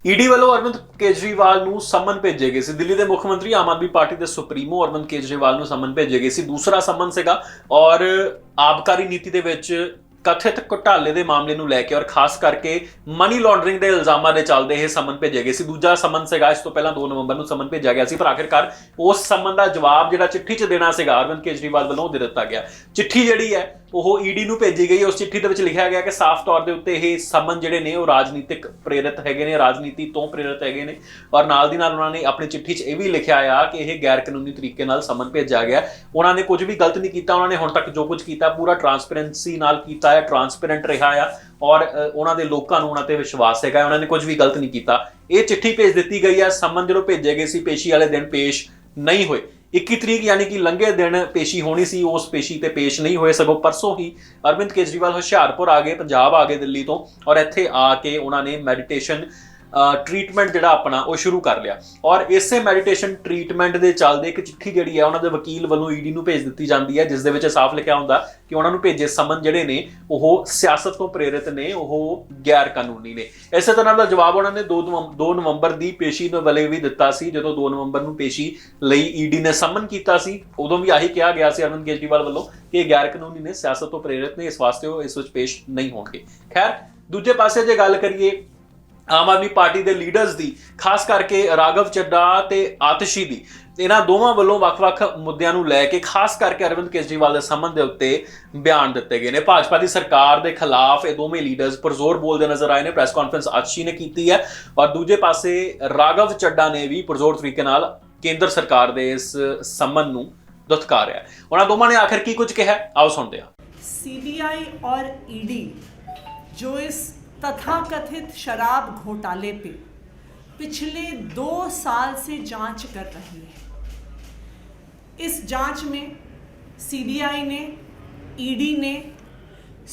ED वालों अरविंद केजरीवाल ਨੂੰ ਸਮਨ ਭੇਜੇ ਗਏ ਸੀ। ਦਿੱਲੀ ਦੇ ਮੁੱਖ ਮੰਤਰੀ ਆਮ ਆਦਮੀ ਪਾਰਟੀ ਦੇ ਸੁਪਰੀਮੋ ਅਰਵਿੰਦ ਕੇਜਰੀਵਾਲ ਨੂੰ ਸਮਨ ਭੇਜੇ ਗਏ ਸੀ। ਦੂਸਰਾ ਸਮਨ ਸੀਗਾ ਔਰ ਆਬਕਾਰੀ ਨੀਤੀ ਦੇ ਵਿੱਚ ਕਥਿਤ ਘੁਟਾਲੇ ਦੇ ਮਾਮਲੇ ਨੂੰ ਲੈ ਕੇ ਔਰ ਖਾਸ ਕਰਕੇ ਮਨੀ ਲਾਂਡਰਿੰਗ ਦੇ ਇਲਜ਼ਾਮਾਂ ਦੇ ਚੱਲਦੇ ਇਹ ਸਮਨ ਭੇਜੇ ਗਏ ਸੀ। ਦੂਜਾ ਸਮਨ ਸੀਗਾ ਇਸ ਤੋਂ ਪਹਿਲਾਂ 2 ਨਵੰਬਰ ਨੂੰ ਸਮਨ ਭੇਜਿਆ ਗਿਆ ਸੀ, ਪਰ ਆਖਿਰਕਾਰ ਉਸ ਸਮਨ ਦਾ ਜਵਾਬ ਜਿਹੜਾ ਚਿੱਠੀ 'ਚ ਦੇਣਾ ਸੀਗਾ ਅਰਵਿੰਦ ਕੇਜਰੀਵਾਲ ਵੱਲੋਂ ਦੇ ਦਿੱਤਾ ਗਿਆ। ਚਿੱਠੀ ਜਿਹੜੀ ਹੈ ਉਹ ਈਡੀ ਨੂੰ ਭੇਜੀ ਗਈ। ਉਸ ਚਿੱਠੀ ਦੇ ਵਿੱਚ ਲਿਖਿਆ ਗਿਆ ਕਿ ਸਾਫ਼ ਤੌਰ ਦੇ ਉੱਤੇ ਇਹ ਸਮਨ ਜਿਹੜੇ ਨੇ ਉਹ ਰਾਜਨੀਤਿਕ ਪ੍ਰੇਰਿਤ ਹੈਗੇ ਨੇ, ਰਾਜਨੀਤੀ ਤੋਂ ਪ੍ਰੇਰਿਤ ਹੈਗੇ ਨੇ ਔਰ ਨਾਲ ਦੀ ਨਾਲ ਉਹਨਾਂ ਨੇ ਆਪਣੀ ਚਿੱਠੀ 'ਚ ਇਹ ਵੀ ਲਿਖਿਆ ਆ ਕਿ ਇਹ ਗੈਰ ਕਾਨੂੰਨੀ ਤਰੀਕੇ ਨਾਲ ਸਮਨ ਭੇਜਿਆ ਗਿਆ। ਉਹਨਾਂ ਨੇ ਕੁਝ ਵੀ ਗਲਤ ਨਹੀਂ ਕੀਤਾ, ਉਹਨਾਂ ਨੇ ਹੁਣ ਤੱਕ ਜੋ ਕੁਝ ਕੀਤਾ ਪੂਰਾ ਟਰਾਂਸਪੇਰੈਂਸੀ ਨਾਲ ਕੀਤਾ ਹੈ, ਟਰਾਂਸਪੇਰੈਂਟ ਰਿਹਾ ਆ ਔਰ ਉਹਨਾਂ ਦੇ ਲੋਕਾਂ ਨੂੰ ਉਹਨਾਂ ਤੇ ਵਿਸ਼ਵਾਸ ਹੈਗਾ, ਉਹਨਾਂ ਨੇ ਕੁਝ ਵੀ ਗਲਤ ਨਹੀਂ ਕੀਤਾ। ਇਹ ਚਿੱਠੀ ਭੇਜ ਦਿੱਤੀ ਗਈ ਹੈ। ਸਮਨ ਜਦੋਂ ਭੇਜੇ ਗਏ ਸੀ ਪੇਸ਼ੀ ਵਾਲੇ ਦਿਨ ਪੇਸ਼ ਨਹੀਂ ਹੋਏ। 21 ਤਰੀਕ यानी कि लंघे दिन पेशी होनी सी, उस पेशी ते पेश नहीं होए। सगों परसों ही अरविंद केजरीवाल हुशियारपुर आ गए, पंजाब आ गए दिल्ली तो और इत्थे आके उन्होंने मैडिटेशन ट्रीटमेंट ਜਿਹੜਾ ਆਪਣਾ ਉਹ ਸ਼ੁਰੂ ਕਰ ਲਿਆ ਔਰ ਇਸੇ ਮੈਡੀਟੇਸ਼ਨ ਟ੍ਰੀਟਮੈਂਟ ਦੇ ਚੱਲਦੇ ਇੱਕ ਚਿੱਠੀ ਜਿਹੜੀ ਹੈ ਉਹਨਾਂ ਦੇ ਵਕੀਲ ਵੱਲੋਂ ਈਡੀ ਨੂੰ ਭੇਜ ਦਿੱਤੀ ਜਾਂਦੀ ਹੈ, ਜਿਸ ਦੇ ਵਿੱਚ ਸਾਫ਼ ਲਿਖਿਆ ਹੁੰਦਾ ਕਿ ਉਹਨਾਂ ਨੂੰ ਭੇਜੇ ਸਮਨ ਜਿਹੜੇ ਨੇ ਉਹ ਸਿਆਸਤ ਤੋਂ ਪ੍ਰੇਰਿਤ ਨੇ, ਉਹ ਗੈਰ ਕਾਨੂੰਨੀ ਨੇ। ਇਸੇ ਤਰ੍ਹਾਂ ਦਾ ਜਵਾਬ ਉਹਨਾਂ ਨੇ 2 ਨਵੰਬਰ ਦੀ ਪੇਸ਼ੀ ਦੇ ਵੇਲੇ ਵੀ ਦਿੱਤਾ ਸੀ। ਜਦੋਂ 2 ਨਵੰਬਰ ਨੂੰ ਪੇਸ਼ੀ ਲਈ ਈਡੀ ਨੇ ਸਮਨ ਕੀਤਾ ਸੀ ਉਦੋਂ ਵੀ ਆਹੀ ਕਿਹਾ ਗਿਆ ਸੀ ਅਰਵਿੰਦ ਕੇਜਰੀਵਾਲ ਵੱਲੋਂ ਕਿ ਇਹ ਗੈਰ ਕਾਨੂੰਨੀ ਨੇ, ਸਿਆਸਤ ਤੋਂ ਪ੍ਰੇਰਿਤ ਨੇ, ਇਸ ਵਾਸਤੇ ਉਹ ਇਸ ਵਿੱਚ ਪੇਸ਼ ਨਹੀਂ ਹੋਣਗੇ। ਖੈਰ ਦੂਜੇ ਪਾਸੇ ਜੇ ਗੱਲ ਕਰੀਏ ਆਮ ਆਦਮੀ ਪਾਰਟੀ ਦੇ ਲੀਡਰਸ ਦੀ, ਖਾਸ ਕਰਕੇ ਰਾਘਵ ਚੱਡਾ ਤੇ ਆਤਿਸ਼ੀ ਦੀ, ਇਹਨਾਂ ਦੋਵਾਂ ਵੱਲੋਂ ਵੱਖ-ਵੱਖ ਮੁੱਦਿਆਂ ਨੂੰ ਲੈ ਕੇ ਖਾਸ ਕਰਕੇ ਅਰਵਿੰਦ ਕੇਜਰੀਵਾਲ ਦੇ ਸੰਬੰਧ ਦੇ ਉੱਤੇ ਬਿਆਨ ਦਿੱਤੇ ਗਏ ਨੇ। ਭਾਜਪਾ ਦੀ ਸਰਕਾਰ ਦੇ ਖਿਲਾਫ ਇਹ ਦੋਵੇਂ ਲੀਡਰਸ ਪੁਰਜ਼ੋਰ ਬੋਲਦੇ ਨਜ਼ਰ ਆਏ ਨੇ। ਪ੍ਰੈਸ ਕਾਨਫਰੰਸ ਆਤਿਸ਼ੀ ਨੇ ਕੀਤੀ ਹੈ ਔਰ ਦੂਜੇ ਪਾਸੇ ਰਾਘਵ ਚੱਡਾ ਨੇ ਵੀ ਪੁਰਜ਼ੋਰ ਤਰੀਕੇ ਨਾਲ ਕੇਂਦਰ ਸਰਕਾਰ ਦੇ ਇਸ ਸੰਬੰਧ ਨੂੰ ਦੁਤਕਾਰਿਆ। ਉਹਨਾਂ ਦੋਵਾਂ ਨੇ ਆਖਿਰ ਕੀ ਕੁਝ ਕਿਹਾ, ਆਓ ਸੁਣਦੇ ਹਾਂ। सीबीआई और ईडी जो इस तथाकथित शराब घोटाले पे पिछले 2 साल से जांच कर रही है। इस जांच में सीबीआई ने, ईडी ने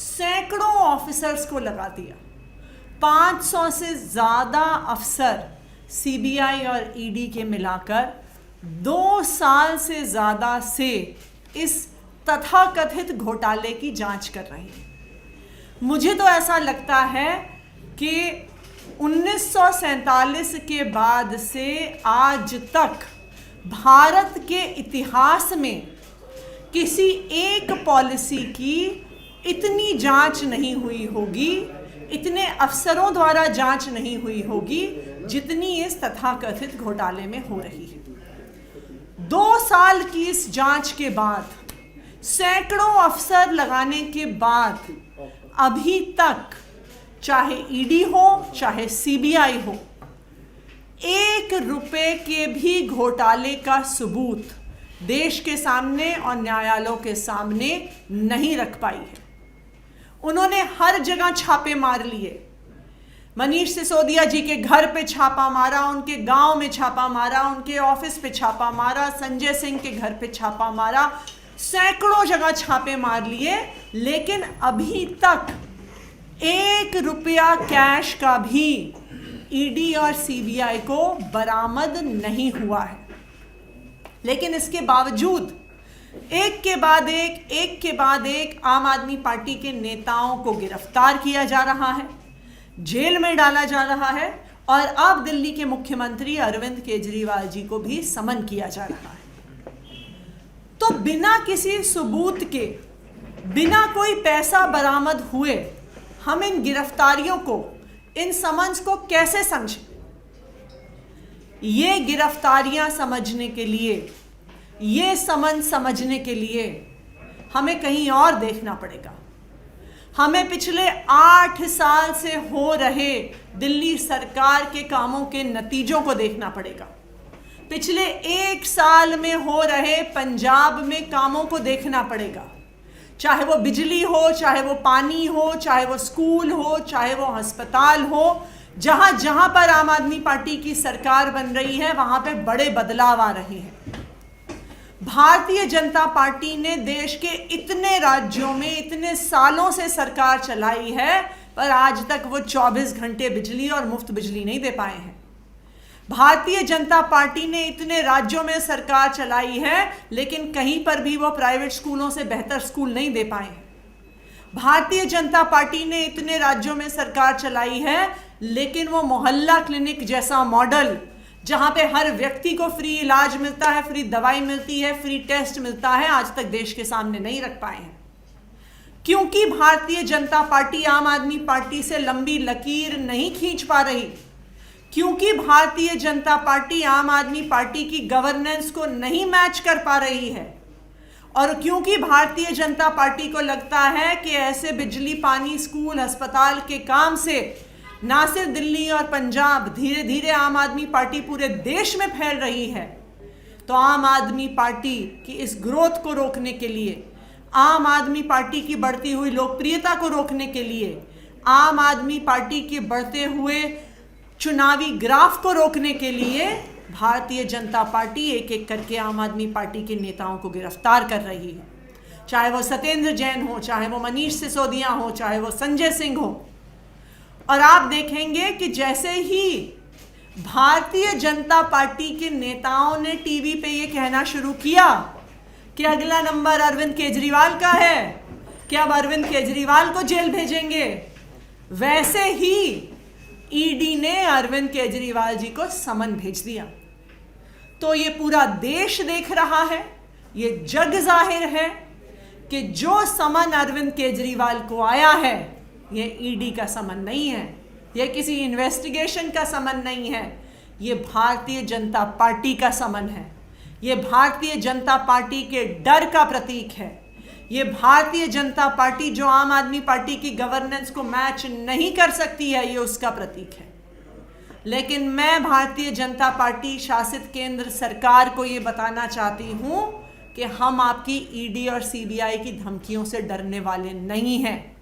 सैकड़ों ऑफिसर्स को लगा दिया। 500 से ज़्यादा अफसर सीबीआई और ईडी के मिलाकर 2 साल से ज़्यादा से इस तथाकथित घोटाले की जांच कर रही है। मुझे तो ऐसा लगता है कि 1947 के बाद से आज तक भारत के इतिहास में किसी एक पॉलिसी की इतनी जांच नहीं हुई होगी, इतने अफसरों द्वारा जांच नहीं हुई होगी जितनी इस तथाकथित घोटाले में हो रही है। 2 साल की इस जांच के बाद, सैकड़ों अफसर लगाने के बाद अभी तक चाहे ईडी हो चाहे सीबीआई हो, 1 रुपए के भी घोटाले का सबूत देश के सामने और न्यायालयों के सामने नहीं रख पाई है। उन्होंने हर जगह छापे मार लिए। मनीष सिसोदिया जी के घर पे छापा मारा, उनके गांव में छापा मारा, उनके ऑफिस पे छापा मारा, संजय सिंह के घर पे छापा मारा, सैकड़ों जगह छापे मार लिए, लेकिन अभी तक 1 रुपया कैश का भी ईडी और सीबीआई को बरामद नहीं हुआ है। लेकिन इसके बावजूद एक के बाद एक आम आदमी पार्टी के नेताओं को गिरफ्तार किया जा रहा है, जेल में डाला जा रहा है और अब दिल्ली के मुख्यमंत्री अरविंद केजरीवाल जी को भी समन किया जा रहा है। तो बिना किसी सबूत के, बिना कोई पैसा बरामद हुए हम इन गिरफ्तारियों को, इन समन्स को कैसे समझें? ये गिरफ्तारियां समझने के लिए, ये समन समझने के लिए हमें कहीं और देखना पड़ेगा। हमें पिछले 8 साल से हो रहे दिल्ली सरकार के कामों के नतीजों को देखना पड़ेगा। पिछले 1 साल में हो रहे पंजाब में कामों को देखना पड़ेगा, चाहे वो बिजली हो, चाहे वो पानी हो, चाहे वो स्कूल हो, चाहे वो अस्पताल हो। जहाँ जहाँ पर आम आदमी पार्टी की सरकार बन रही है वहाँ पे बड़े बदलाव आ रहे हैं। भारतीय जनता पार्टी ने देश के इतने राज्यों में इतने सालों से सरकार चलाई है, पर आज तक वो 24 घंटे बिजली और मुफ्त बिजली नहीं दे पाए हैं। भारतीय जनता पार्टी ने इतने राज्यों में सरकार चलाई है, लेकिन कहीं पर भी वो प्राइवेट स्कूलों से बेहतर स्कूल नहीं दे पाए हैं। भारतीय जनता पार्टी ने इतने राज्यों में सरकार चलाई है, लेकिन वो मोहल्ला क्लिनिक जैसा मॉडल जहां पे हर व्यक्ति को फ्री इलाज मिलता है, फ्री दवाई मिलती है, फ्री टेस्ट मिलता है, आज तक देश के सामने नहीं रख पाए हैं। क्योंकि भारतीय जनता पार्टी आम आदमी पार्टी से लंबी लकीर नहीं खींच पा रही, क्योंकि भारतीय जनता पार्टी आम आदमी पार्टी की गवर्नेंस को नहीं मैच कर पा रही है, और क्योंकि भारतीय जनता पार्टी को लगता है कि ऐसे बिजली, पानी, स्कूल, अस्पताल के काम से ना सिर्फ दिल्ली और पंजाब, धीरे धीरे आम आदमी पार्टी पूरे देश में फैल रही है। तो आम आदमी पार्टी की इस ग्रोथ को रोकने के लिए, आम आदमी पार्टी की बढ़ती हुई लोकप्रियता को रोकने के लिए, आम आदमी पार्टी के बढ़ते हुए चुनावी ग्राफ को रोकने के लिए भारतीय जनता पार्टी एक एक करके आम आदमी पार्टी के नेताओं को गिरफ्तार कर रही है। चाहे वो सत्येंद्र जैन हो, चाहे वो मनीष सिसोदिया हो, चाहे वो संजय सिंह हो। और आप देखेंगे कि जैसे ही भारतीय जनता पार्टी के नेताओं ने टीवी पे ये कहना शुरू किया कि अगला नंबर अरविंद केजरीवाल का है, कि अब अरविंद केजरीवाल को जेल भेजेंगे, वैसे ही ईडी ने अरविंद केजरीवाल जी को समन भेज दिया। तो ये पूरा देश देख रहा है, ये जग जाहिर है कि जो समन अरविंद केजरीवाल को आया है, ये ईडी का समन नहीं है, ये किसी इन्वेस्टिगेशन का समन नहीं है, ये भारतीय जनता पार्टी का समन है, ये भारतीय जनता पार्टी के डर का प्रतीक है, ये भारतीय जनता पार्टी जो आम आदमी पार्टी की गवर्नेंस को मैच नहीं कर सकती है, ये उसका प्रतीक है। लेकिन मैं भारतीय जनता पार्टी शासित केंद्र सरकार को ये बताना चाहती हूं कि हम आपकी ईडी और सीबीआई की धमकियों से डरने वाले नहीं हैं।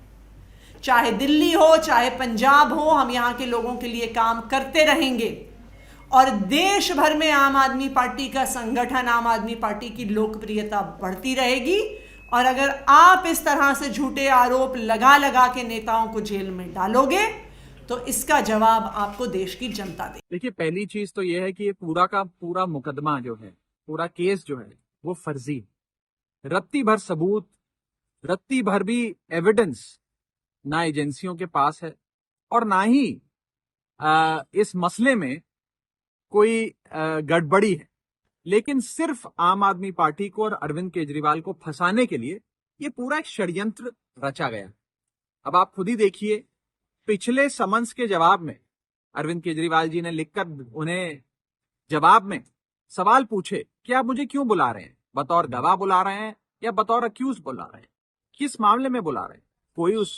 चाहे दिल्ली हो, चाहे पंजाब हो, हम यहाँ के लोगों के लिए काम करते रहेंगे, और देश भर में आम आदमी पार्टी का संगठन, आम आदमी पार्टी की लोकप्रियता बढ़ती रहेगी। और अगर आप इस तरह से झूठे आरोप लगा लगा के नेताओं को जेल में डालोगे, तो इसका जवाब आपको देश की जनता दे। देखिए, पहली चीज तो यह है कि ये पूरा का पूरा मुकदमा जो है, पूरा केस जो है, वो फर्जी, रत्ती भर सबूत, रत्ती भर भी एविडेंस ना एजेंसियों के पास है, और ना ही इस मसले में कोई गड़बड़ी है। लेकिन सिर्फ आम आदमी पार्टी को और अरविंद केजरीवाल को फंसाने के लिए ये पूरा एक षड्यंत्र रचा गया। अब आप खुद ही देखिए, पिछले समन्स के जवाब में अरविंद केजरीवाल जी ने लिखकर उन्हें जवाब में सवाल पूछे कि आप मुझे क्यों बुला रहे हैं, बतौर गवाह बुला रहे हैं या बतौर अक्यूज बुला रहे हैं, किस मामले में बुला रहे हैं। कोई उस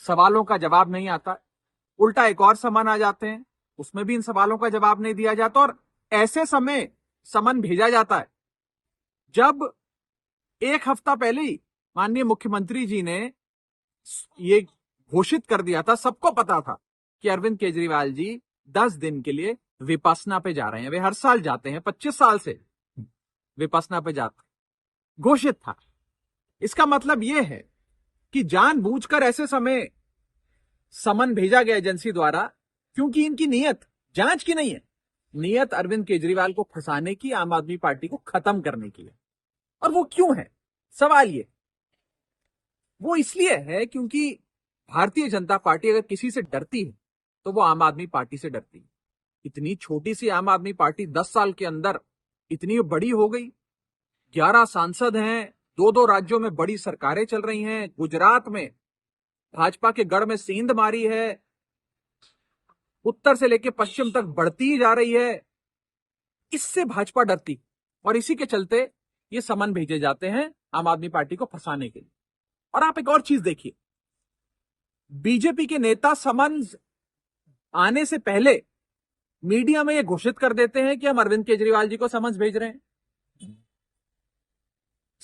सवालों का जवाब नहीं आता, उल्टा एक और समन आ जाते हैं, उसमें भी इन सवालों का जवाब नहीं दिया जाता, और ऐसे समय समन भेजा जाता है जब एक हफ्ता पहले ही माननीय मुख्यमंत्री जी ने ये घोषित कर दिया था, सबको पता था कि अरविंद केजरीवाल जी 10 दिन के लिए विपस्सना पे जा रहे हैं। वे हर साल जाते हैं, 25 साल से विपस्सना पे जाते हैं, घोषित था। इसका मतलब यह है कि जानबूझकर ऐसे समय समन भेजा गया एजेंसी द्वारा, क्योंकि इनकी नीयत जांच की नहीं है, नीयत अरविंद केजरीवाल को फंसाने की, आम आदमी पार्टी को खत्म करने की है। और वो क्यों है, सवाल ये, वो इसलिए है क्योंकि भारतीय जनता पार्टी अगर किसी से डरती है तो वो आम आदमी पार्टी से डरती है। इतनी छोटी सी आम आदमी पार्टी 10 साल के अंदर इतनी बड़ी हो गई, 11 सांसद हैं, 2-2 राज्यों में बड़ी सरकारें चल रही हैं, गुजरात में भाजपा के गढ़ में सेंध मारी है, उत्तर से लेकर पश्चिम तक बढ़ती ही जा रही है। इससे भाजपा डरती, और इसी के चलते ये समन भेजे जाते हैं आम आदमी पार्टी को फंसाने के लिए। और आप एक और चीज देखिए, बीजेपी के नेता समन आने से पहले मीडिया में ये घोषित कर देते हैं कि हम अरविंद केजरीवाल जी को समन भेज रहे हैं।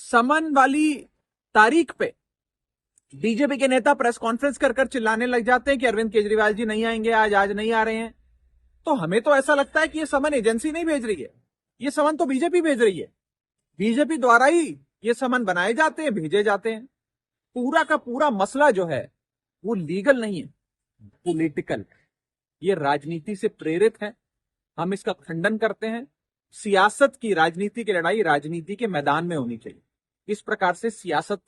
समन वाली तारीख पे बीजेपी के नेता प्रेस कॉन्फ्रेंस कर चिल्लाने लग जाते हैं कि अरविंद केजरीवाल जी नहीं आएंगे, आज नहीं आ रहे हैं। तो हमें तो ऐसा लगता है कि ये समन एजेंसी नहीं भेज रही है, ये समन तो बीजेपी भेज रही है। बीजेपी द्वारा ही ये समन बनाए जाते हैं, भेजे जाते हैं। पूरा का पूरा मसला जो है वो लीगल नहीं है, पॉलिटिकल, ये राजनीति से प्रेरित है। हम इसका खंडन करते हैं। सियासत की, राजनीति की लड़ाई राजनीति के मैदान में होनी चाहिए। इस प्रकार से सियासत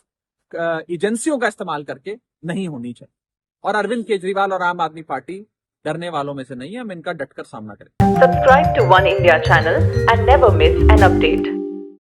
एजेंसियों का इस्तेमाल करके नहीं होनी चाहिए। और अरविंद केजरीवाल और आम आदमी पार्टी डरने वालों में से नहीं है, हम इनका डटकर सामना करेंगे। Subscribe to One India channel and never miss an update.